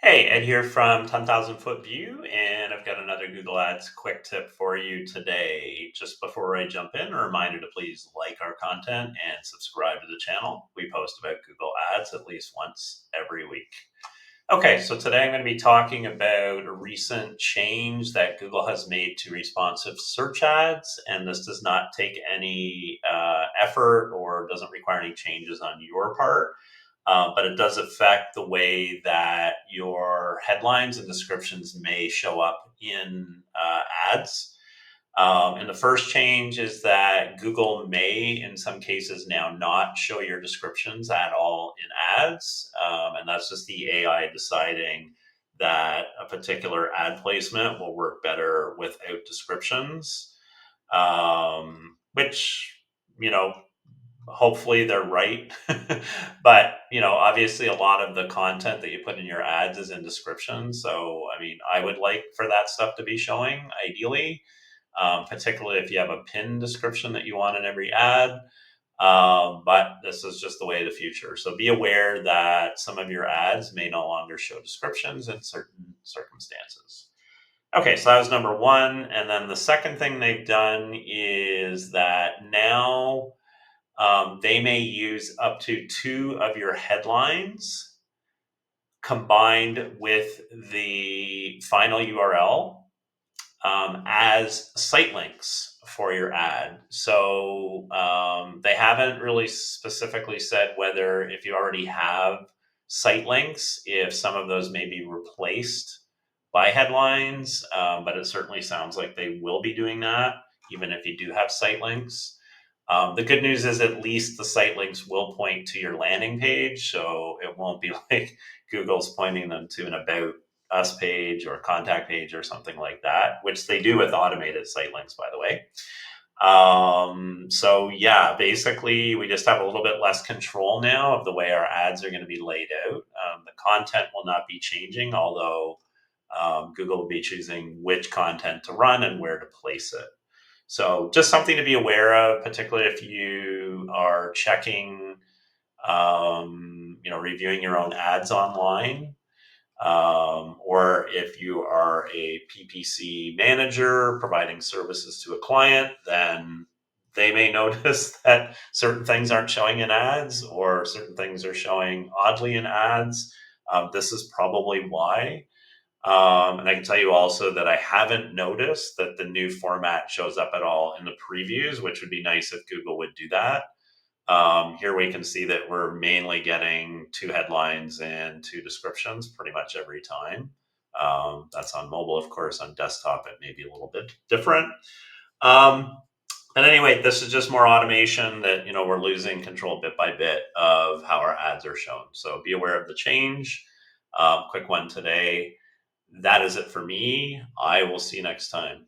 Hey, Ed here from 10,000 Foot View, and I've got another Google Ads quick tip for you today. Just before I jump in, a reminder to please like our content and subscribe to the channel. We post about Google Ads at least once every week. Okay, so today I'm going to be talking about a recent change that Google has made to responsive search ads, and this does not take any effort or doesn't require any changes on your part. But it does affect the way that your headlines and descriptions may show up in ads. And the first change is that Google may, in some cases, now not show your descriptions at all in ads. And that's just the AI deciding that a particular ad placement will work better without descriptions, which, you know, hopefully they're right. But obviously a lot of the content that you put in your ads is in description, so I mean, I would like for that stuff to be showing ideally, particularly if you have a pinned description that you want in every ad. But this is just the way of the future, so be aware that some of your ads may no longer show descriptions in certain circumstances. Okay, so that was number one. And then the second thing they've done is that now they may use up to two of your headlines combined with the final URL as site links for your ad. So they haven't really specifically said whether, if you already have site links, if some of those may be replaced by headlines, but it certainly sounds like they will be doing that, even if you do have site links. The good news is at least the site links will point to your landing page, so it won't be like Google's pointing them to an About Us page or contact page or something like that, which they do with automated site links, by the way. So yeah, basically we just have a little bit less control now of the way our ads are going to be laid out. The content will not be changing, although Google will be choosing which content to run and where to place it. So just something to be aware of, particularly if you are checking, reviewing your own ads online, or if you are a PPC manager providing services to a client, then they may notice that certain things aren't showing in ads or certain things are showing oddly in ads. This is probably why. And I can tell you also that I haven't noticed that the new format shows up at all in the previews, which would be nice if Google would do that. Here we can see that we're mainly getting two headlines and two descriptions pretty much every time. That's on mobile, of course. On desktop, it may be a little bit different. Um, and anyway, this is just more automation that we're losing control bit by bit of how our ads are shown. So be aware of the change. Quick one today. That is it for me. I will see you next time.